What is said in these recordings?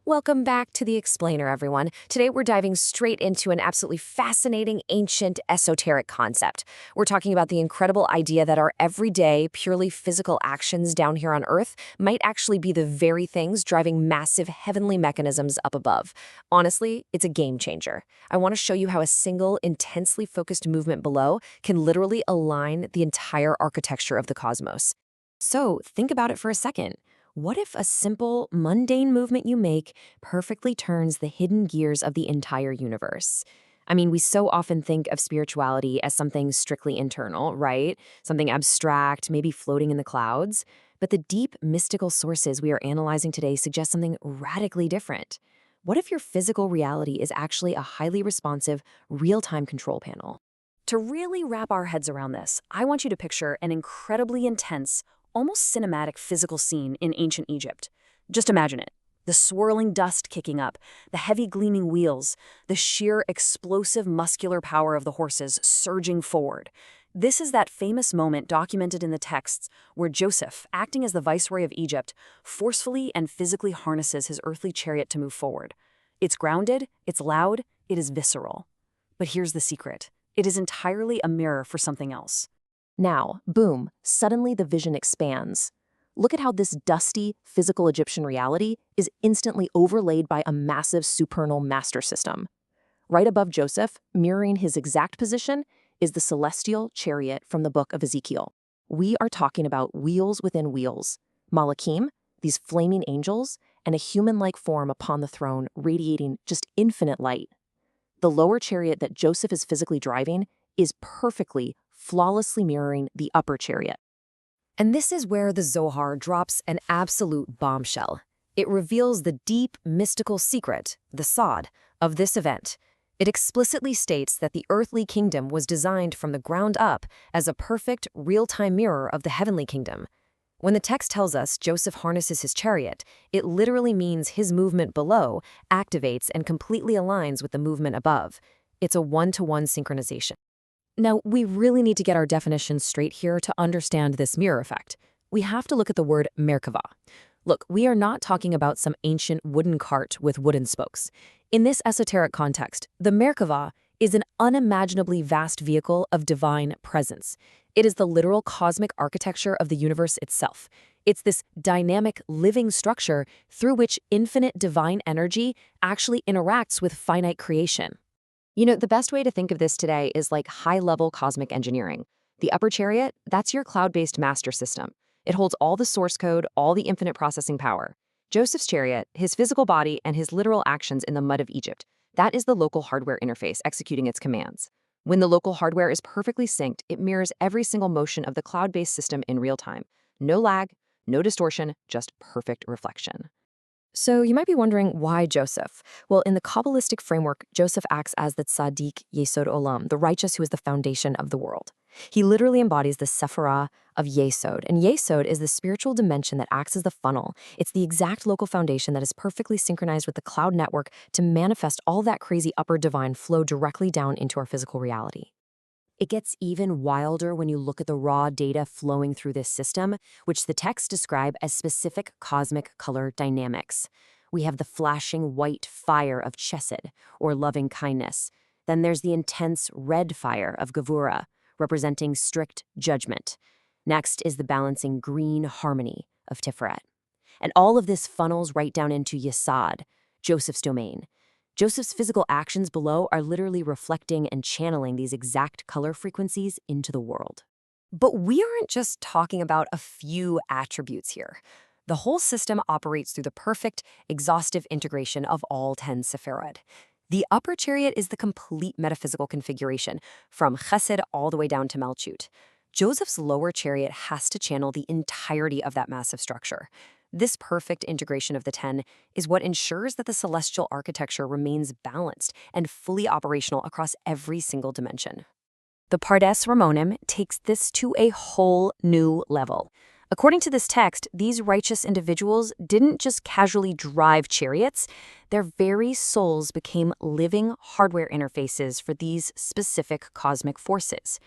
Welcome back to The Explainer, everyone. Today we're diving straight into an absolutely fascinating, ancient, esoteric concept. We're talking about the incredible idea that our everyday, purely physical actions down here on Earth might actually be the very things driving massive heavenly mechanisms up above. Honestly, it's a game changer. I want to show you how a single, intensely focused movement below can literally align the entire architecture of the cosmos. So think about it for a second. What if a simple, mundane movement you make perfectly turns the hidden gears of the entire universe? I mean, we so often think of spirituality as something strictly internal, right? Something abstract, maybe floating in the clouds. But the deep, mystical sources we are analyzing today suggest something radically different. What if your physical reality is actually a highly responsive, real-time control panel? To really wrap our heads around this, I want you to picture an incredibly intense, almost cinematic physical scene in ancient Egypt. Just imagine it. The swirling dust kicking up, the heavy gleaming wheels, the sheer explosive muscular power of the horses surging forward. This is that famous moment documented in the texts where Joseph, acting as the viceroy of Egypt, forcefully and physically harnesses his earthly chariot to move forward. It's grounded, it's loud, it is visceral. But here's the secret. It is entirely a mirror for something else. Now, boom, suddenly the vision expands. Look at how this dusty, physical Egyptian reality is instantly overlaid by a massive supernal master system. Right above Joseph, mirroring his exact position, is the celestial chariot from the book of Ezekiel. We are talking about wheels within wheels, Malachim, these flaming angels, and a human-like form upon the throne radiating just infinite light. The lower chariot that Joseph is physically driving is perfectly, flawlessly mirroring the upper chariot. And this is where the Zohar drops an absolute bombshell. It reveals the deep, mystical secret, the Yesod, of this event. It explicitly states that the earthly kingdom was designed from the ground up as a perfect, real-time mirror of the heavenly kingdom. When the text tells us Joseph harnesses his chariot, it literally means his movement below activates and completely aligns with the movement above. It's a one-to-one synchronization. Now, we really need to get our definitions straight here to understand this mirror effect. We have to look at the word Merkavah. Look, we are not talking about some ancient wooden cart with wooden spokes. In this esoteric context, the Merkavah is an unimaginably vast vehicle of divine presence. It is the literal cosmic architecture of the universe itself. It's this dynamic, living structure through which infinite divine energy actually interacts with finite creation. You know, the best way to think of this today is like high-level cosmic engineering. The upper chariot, that's your cloud-based master system. It holds all the source code, all the infinite processing power. Joseph's chariot, his physical body, and his literal actions in the mud of Egypt, that is the local hardware interface executing its commands. When the local hardware is perfectly synced, it mirrors every single motion of the cloud-based system in real time. No lag, no distortion, just perfect reflection. So you might be wondering, why Joseph? Well, in the Kabbalistic framework, Joseph acts as the tzaddik Yesod olam, the righteous who is the foundation of the world. He literally embodies the Sephirotic of Yesod, and Yesod is the spiritual dimension that acts as the funnel. It's the exact local foundation that is perfectly synchronized with the cloud network to manifest all that crazy upper divine flow directly down into our physical reality. It gets even wilder when you look at the raw data flowing through this system, which the texts describe as specific cosmic color dynamics. We have the flashing white fire of Chesed, or loving kindness. Then there's the intense red fire of Gevurah, representing strict judgment. Next is the balancing green harmony of Tiferet. And all of this funnels right down into Yesod, Joseph's domain. Joseph's physical actions below are literally reflecting and channeling these exact color frequencies into the world. But we aren't just talking about a few attributes here. The whole system operates through the perfect, exhaustive integration of all 10 Sephirotic. The upper chariot is the complete metaphysical configuration, from Chesed all the way down to Malchut. Joseph's lower chariot has to channel the entirety of that massive structure. This perfect integration of the 10 is what ensures that the celestial architecture remains balanced and fully operational across every single dimension. The Pardes Ramonim takes this to a whole new level. According to this text, these righteous individuals didn't just casually drive chariots, their very souls became living hardware interfaces for these specific cosmic forces.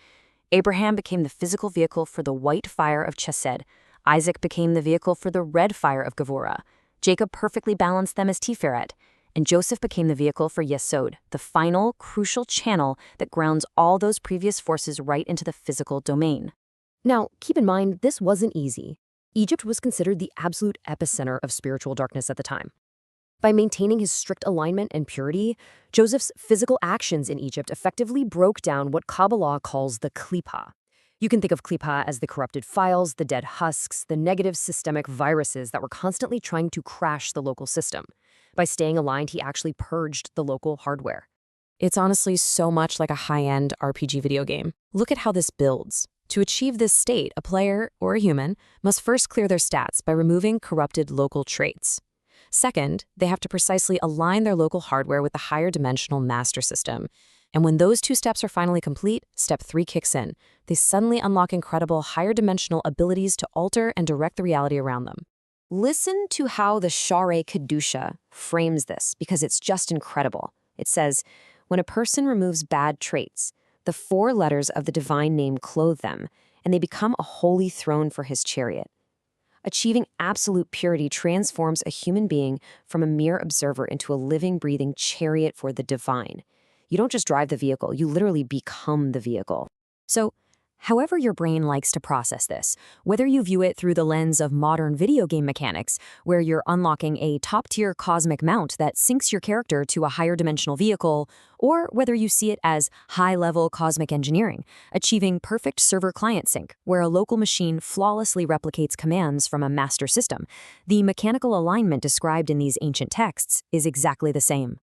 Abraham became the physical vehicle for the white fire of Chesed. Isaac became the vehicle for the red fire of Gevurah. Jacob perfectly balanced them as Tiferet, and Joseph became the vehicle for Yesod, the final, crucial channel that grounds all those previous forces right into the physical domain. Now, keep in mind, this wasn't easy. Egypt was considered the absolute epicenter of spiritual darkness at the time. By maintaining his strict alignment and purity, Joseph's physical actions in Egypt effectively broke down what Kabbalah calls the klipa. You can think of klipa as the corrupted files, the dead husks, the negative systemic viruses that were constantly trying to crash the local system. By staying aligned, he actually purged the local hardware. It's honestly so much like a high-end RPG video game. Look at how this builds. To achieve this state, a player, or a human, must first clear their stats by removing corrupted local traits. Second, they have to precisely align their local hardware with the higher dimensional master system. And when those two steps are finally complete, step 3 kicks in. They suddenly unlock incredible higher dimensional abilities to alter and direct the reality around them. Listen to how the Share Kedusha frames this, because it's just incredible. It says, when a person removes bad traits, the 4 letters of the divine name clothe them, and they become a holy throne for his chariot. Achieving absolute purity transforms a human being from a mere observer into a living, breathing chariot for the divine. You don't just drive the vehicle, you literally become the vehicle. So, however your brain likes to process this, whether you view it through the lens of modern video game mechanics, where you're unlocking a top-tier cosmic mount that syncs your character to a higher dimensional vehicle, or whether you see it as high-level cosmic engineering, achieving perfect server-client sync, where a local machine flawlessly replicates commands from a master system, the mechanical alignment described in these ancient texts is exactly the same.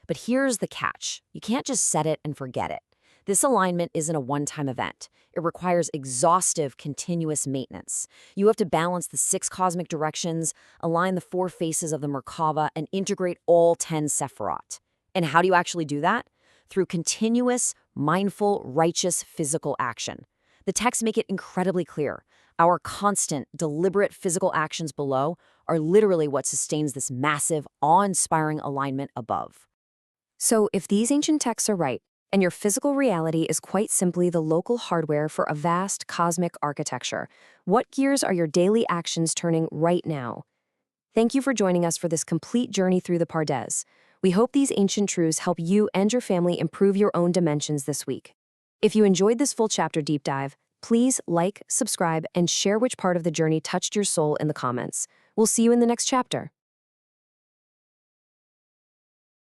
But here's the catch. You can't just set it and forget it. This alignment isn't a one-time event. It requires exhaustive, continuous maintenance. You have to balance the 6 cosmic directions, align the 4 faces of the Merkavah, and integrate all 10 Sephirotic. And how do you actually do that? Through continuous, mindful, righteous physical action. The texts make it incredibly clear. Our constant, deliberate physical actions below are literally what sustains this massive, awe-inspiring alignment above. So if these ancient texts are right, and your physical reality is quite simply the local hardware for a vast cosmic architecture, what gears are your daily actions turning right now? Thank you for joining us for this complete journey through the Pardes. We hope these ancient truths help you and your family improve your own dimensions this week. If you enjoyed this full chapter deep dive, please like, subscribe, and share which part of the journey touched your soul in the comments. We'll see you in the next chapter.